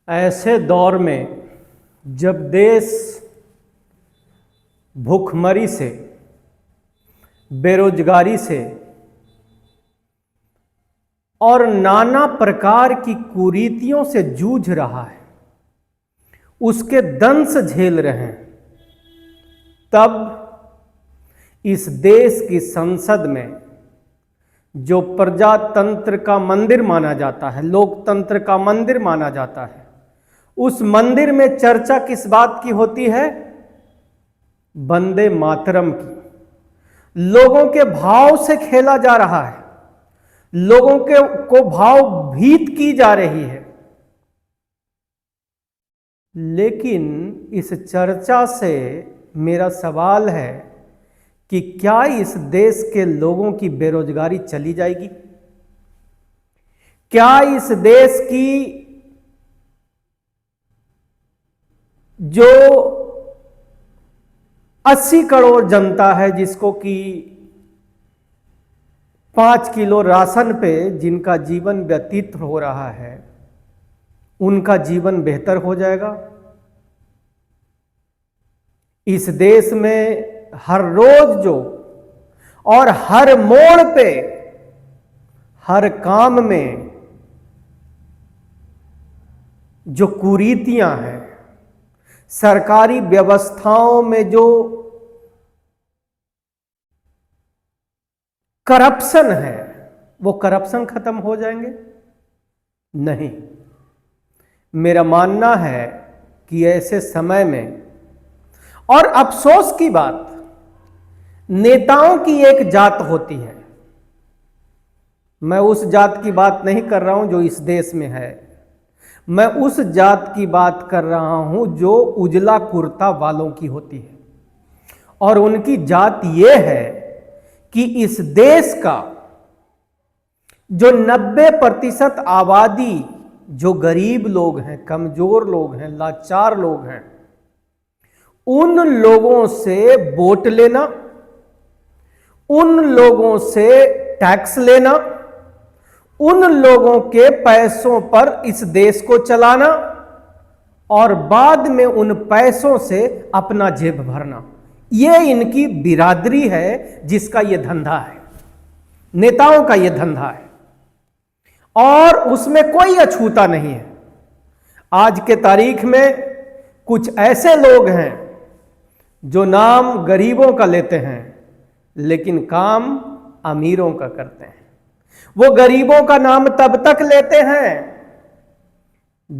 ऐसे दौर में जब देश भूखमरी से, बेरोजगारी से और नाना प्रकार की कुरीतियों से जूझ रहा है, उसके दंश झेल रहे हैं, तब इस देश की संसद में जो प्रजातंत्र का मंदिर माना जाता है, लोकतंत्र का मंदिर माना जाता है, उस मंदिर में चर्चा किस बात की होती है? वंदे मातरम की। लोगों के भाव से खेला जा रहा है, लोगों को भाव भीत की जा रही है। लेकिन इस चर्चा से मेरा सवाल है कि क्या इस देश के लोगों की बेरोजगारी चली जाएगी? क्या इस देश की जो 80 करोड़ जनता है, जिसको कि 5 किलो राशन पे जिनका जीवन व्यतीत हो रहा है, उनका जीवन बेहतर हो जाएगा? इस देश में हर रोज जो और हर मोड़ पे, हर काम में जो कुरीतियां हैं, सरकारी व्यवस्थाओं में जो करप्शन है, वो करप्शन खत्म हो जाएंगे? नहीं। मेरा मानना है कि ऐसे समय में, और अफसोस की बात, नेताओं की एक जात होती है। मैं उस जात की बात नहीं कर रहा हूं जो इस देश में है, मैं उस जात की बात कर रहा हूं जो उजला कुर्ता वालों की होती है। और उनकी जात यह है कि इस देश का जो 90% आबादी जो गरीब लोग हैं, कमजोर लोग हैं, लाचार लोग हैं, उन लोगों से वोट लेना, उन लोगों से टैक्स लेना, उन लोगों के पैसों पर इस देश को चलाना और बाद में उन पैसों से अपना जेब भरना, यह इनकी बिरादरी है, जिसका यह धंधा है, नेताओं का यह धंधा है। और उसमें कोई अछूता नहीं है। आज के तारीख में कुछ ऐसे लोग हैं जो नाम गरीबों का लेते हैं, लेकिन काम अमीरों का करते हैं। वो गरीबों का नाम तब तक लेते हैं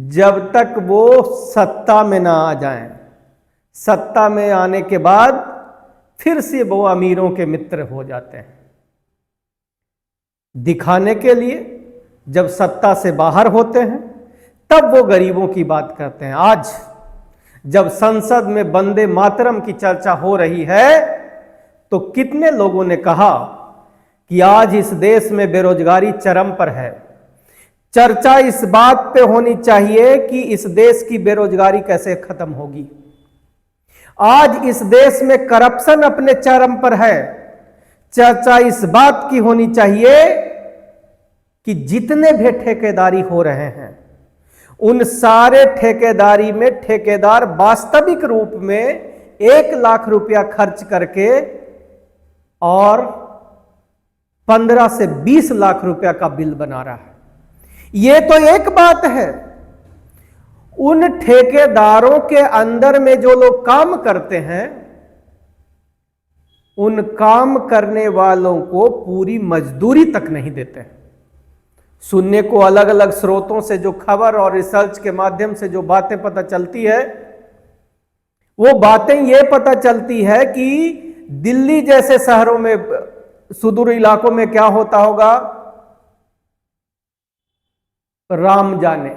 जब तक वो सत्ता में ना आ जाएं। सत्ता में आने के बाद फिर से वो अमीरों के मित्र हो जाते हैं। दिखाने के लिए जब सत्ता से बाहर होते हैं, तब वो गरीबों की बात करते हैं। आज जब संसद में वंदे मातरम की चर्चा हो रही है, तो कितने लोगों ने कहा कि आज इस देश में बेरोजगारी चरम पर है। चर्चा इस बात पे होनी चाहिए कि इस देश की बेरोजगारी कैसे खत्म होगी। आज इस देश में करप्शन अपने चरम पर है। चर्चा इस बात की होनी चाहिए कि जितने भी ठेकेदारी हो रहे हैं, उन सारे ठेकेदारी में ठेकेदार वास्तविक रूप में 1 लाख रुपया खर्च करके और 15 से 20 लाख रुपया का बिल बना रहा है। यह तो एक बात है। उन ठेकेदारों के अंदर में जो लोग काम करते हैं, उन काम करने वालों को पूरी मजदूरी तक नहीं देते हैं। सुनने को अलग अलग स्रोतों से जो खबर और रिसर्च के माध्यम से जो बातें पता चलती है, वो बातें ये पता चलती है कि दिल्ली जैसे शहरों में, सुदूर इलाकों में क्या होता होगा, राम जाने।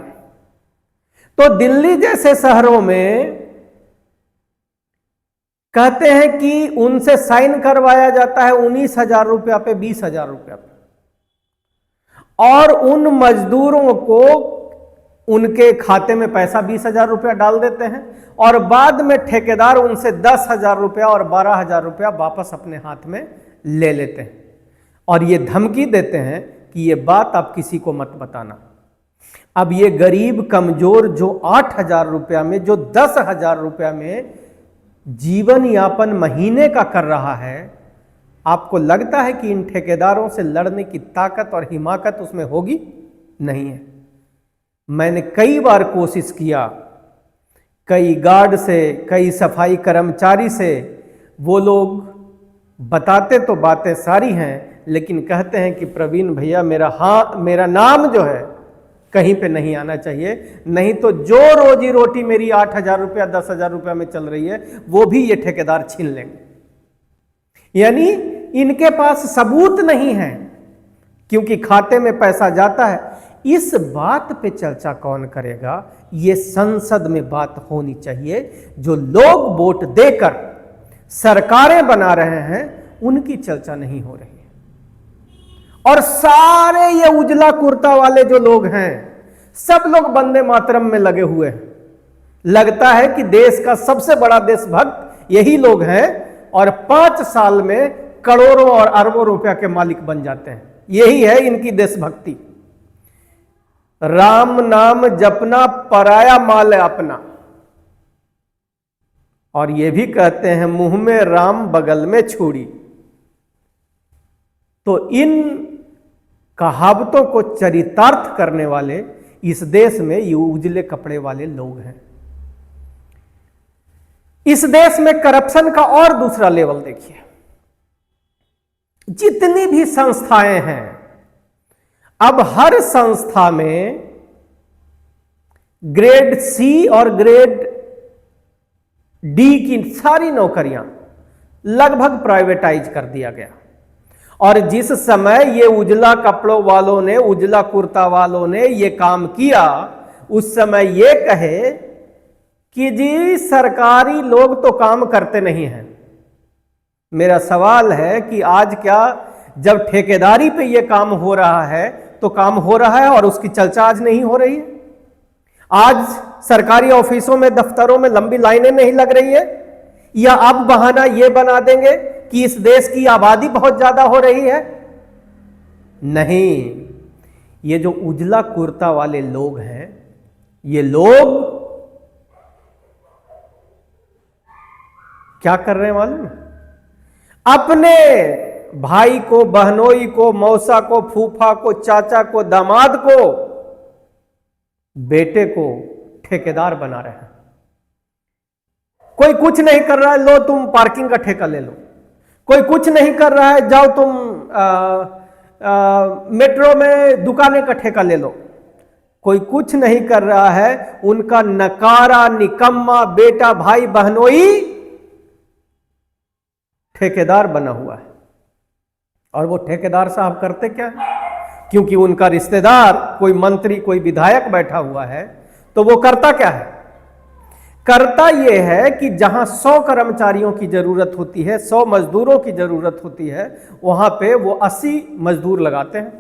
तो दिल्ली जैसे शहरों में कहते हैं कि उनसे साइन करवाया जाता है 19,000 रुपया पे, 20,000 रुपया पे, और उन मजदूरों को उनके खाते में पैसा 20,000 रुपया डाल देते हैं, और बाद में ठेकेदार उनसे 10,000 रुपया और 12,000 रुपया वापस अपने हाथ में ले लेते हैं और ये धमकी देते हैं कि ये बात आप किसी को मत बताना। अब ये गरीब कमजोर जो 8,000 रुपया में, जो 10,000 रुपया में जीवन यापन महीने का कर रहा है, आपको लगता है कि इन ठेकेदारों से लड़ने की ताकत और हिमाकत उसमें होगी? नहीं है। मैंने कई बार कोशिश किया, कई गार्ड से, कई सफाई कर्मचारी से, वो लोग बताते तो बातें सारी हैं, लेकिन कहते हैं कि प्रवीण भैया मेरा नाम जो है कहीं पे नहीं आना चाहिए, नहीं तो जो रोजी रोटी मेरी 8,000 रुपया 10,000 रुपया में चल रही है वो भी ये ठेकेदार छीन लेंगे। यानी इनके पास सबूत नहीं है, क्योंकि खाते में पैसा जाता है। इस बात पे चर्चा कौन करेगा? ये संसद में बात होनी चाहिए। जो लोग वोट देकर सरकारें बना रहे हैं उनकी चर्चा नहीं हो रही है। और सारे ये उजला कुर्ता वाले जो लोग हैं, सब लोग वंदे मातरम में लगे हुए हैं। लगता है कि देश का सबसे बड़ा देशभक्त यही लोग हैं और 5 साल में करोड़ों और अरबों रुपया के मालिक बन जाते हैं। यही है इनकी देशभक्ति। राम नाम जपना पराया माल है अपना। और ये भी कहते हैं मुंह में राम बगल में छुरी। तो इन कहावतों को चरितार्थ करने वाले इस देश में ये उजले कपड़े वाले लोग हैं। इस देश में करप्शन का और दूसरा लेवल देखिए। जितनी भी संस्थाएं हैं, अब हर संस्था में ग्रेड सी और ग्रेड डी की सारी नौकरियां लगभग प्राइवेटाइज कर दिया गया। और जिस समय ये उजला कपड़ों वालों ने, उजला कुर्ता वालों ने ये काम किया, उस समय ये कहे कि जी सरकारी लोग तो काम करते नहीं हैं। मेरा सवाल है कि आज क्या जब ठेकेदारी पे ये काम हो रहा है तो काम हो रहा है और उसकी चर्चा आज नहीं हो रही है? आज सरकारी ऑफिसों में, दफ्तरों में लंबी लाइनें नहीं लग रही है? या अब बहाना ये बना देंगे कि इस देश की आबादी बहुत ज्यादा हो रही है? नहीं, ये जो उजला कुर्ता वाले लोग हैं, ये लोग क्या कर रहे हैं मालूम है? अपने भाई को, बहनोई को, मौसा को, फूफा को, चाचा को, दामाद को, बेटे को ठेकेदार बना रहे हैं। कोई कुछ नहीं कर रहा है, लो तुम पार्किंग का ठेका ले लो। कोई कुछ नहीं कर रहा है, जाओ तुम मेट्रो में दुकानें का ठेका ले लो। कोई कुछ नहीं कर रहा है, उनका नकारा निकम्मा बेटा, भाई, बहनोई ठेकेदार बना हुआ है। और वो ठेकेदार साहब करते क्या है? क्योंकि उनका रिश्तेदार कोई मंत्री, कोई विधायक बैठा हुआ है, तो वो करता क्या है? करता ये है कि जहां 100 कर्मचारियों की जरूरत होती है, 100 मजदूरों की जरूरत होती है, वहां पे वो 80 मजदूर लगाते हैं।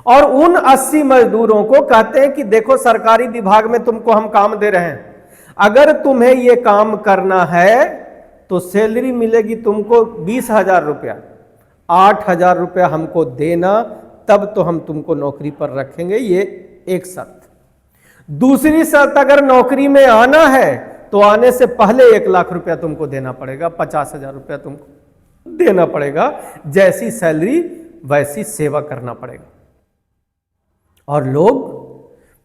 और उन 80 मजदूरों को कहते हैं कि देखो सरकारी विभाग में तुमको हम काम दे रहे हैं, अगर तुम्हें ये काम करना है तो सैलरी मिलेगी तुमको 20,000 रुपया, 8,000 रुपया हमको देना, तब तो हम तुमको नौकरी पर रखेंगे। ये एक शर्त। दूसरी शर्त, अगर नौकरी में आना है तो आने से पहले 1 लाख रुपया तुमको देना पड़ेगा, 50,000 रुपया तुमको देना पड़ेगा। जैसी सैलरी वैसी सेवा करना पड़ेगा। और लोग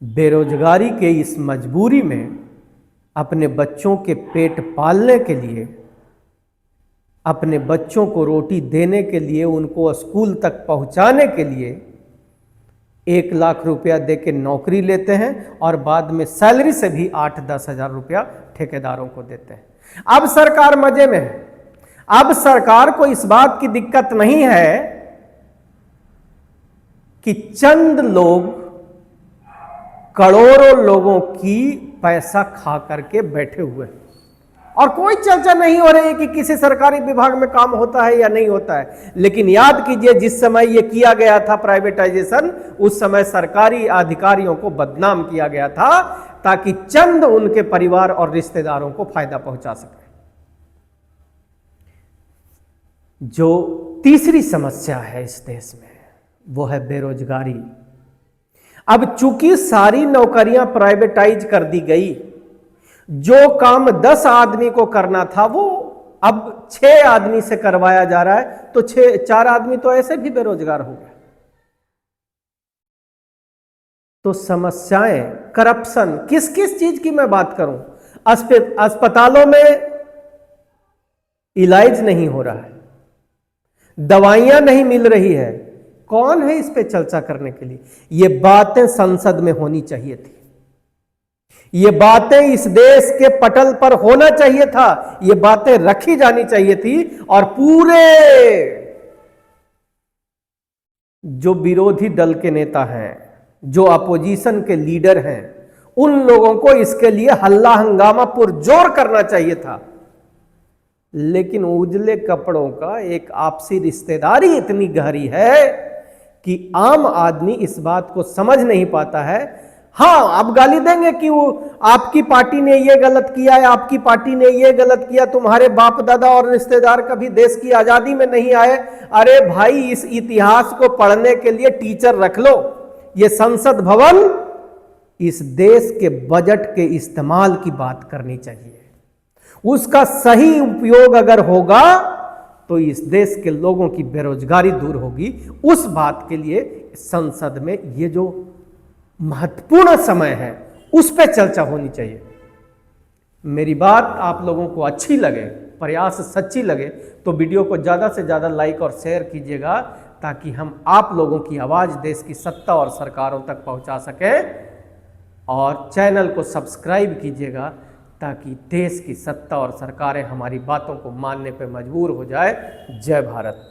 बेरोजगारी के इस मजबूरी में अपने बच्चों के पेट पालने के लिए, अपने बच्चों को रोटी देने के लिए, उनको स्कूल तक पहुंचाने के लिए 1 लाख रुपया दे के नौकरी लेते हैं और बाद में सैलरी से भी 8-10 हजार रुपया ठेकेदारों को देते हैं। अब सरकार मजे में है। अब सरकार को इस बात की दिक्कत नहीं है कि चंद लोग करोड़ों लोगों की पैसा खा करके बैठे हुए हैं और कोई चर्चा नहीं हो रही है कि किसी सरकारी विभाग में काम होता है या नहीं होता है। लेकिन याद कीजिए, जिस समय यह किया गया था प्राइवेटाइजेशन, उस समय सरकारी अधिकारियों को बदनाम किया गया था ताकि चंद उनके परिवार और रिश्तेदारों को फायदा पहुंचा सके। जो तीसरी समस्या है इस देश में, वो है बेरोजगारी। अब चूंकि सारी नौकरियां प्राइवेटाइज कर दी गई, जो काम 10 आदमी को करना था वो अब 6 आदमी से करवाया जा रहा है, तो 4 आदमी तो ऐसे भी बेरोजगार हो गए। तो समस्याएं, करप्शन, किस किस चीज की मैं बात करूं? अस्पतालों में इलाज नहीं हो रहा है, दवाइयां नहीं मिल रही है, कौन है इस पे चर्चा करने के लिए? ये बातें संसद में होनी चाहिए थी, ये बातें इस देश के पटल पर होना चाहिए था, ये बातें रखी जानी चाहिए थी। और पूरे जो विरोधी दल के नेता हैं, जो अपोजिशन के लीडर हैं, उन लोगों को इसके लिए हल्ला हंगामा पुरजोर करना चाहिए था। लेकिन उजले कपड़ों का एक आपसी रिश्तेदारी इतनी गहरी है कि आम आदमी इस बात को समझ नहीं पाता है। हाँ, आप गाली देंगे कि वो आपकी पार्टी ने ये गलत किया है, आपकी पार्टी ने ये गलत किया, तुम्हारे बाप दादा और रिश्तेदार कभी देश की आजादी में नहीं आए। अरे भाई, इस इतिहास को पढ़ने के लिए टीचर रख लो। ये संसद भवन इस देश के बजट के इस्तेमाल की बात करनी चाहिए। उसका सही उपयोग अगर होगा तो इस देश के लोगों की बेरोजगारी दूर होगी। उस बात के लिए संसद में ये जो महत्वपूर्ण समय है उस पर चर्चा होनी चाहिए। मेरी बात आप लोगों को अच्छी लगे, प्रयास सच्ची लगे, तो वीडियो को ज़्यादा से ज़्यादा लाइक और शेयर कीजिएगा, ताकि हम आप लोगों की आवाज़ देश की सत्ता और सरकारों तक पहुंचा सकें। और चैनल को सब्सक्राइब कीजिएगा, ताकि देश की सत्ता और सरकारें हमारी बातों को मानने पर मजबूर हो जाए। जय भारत।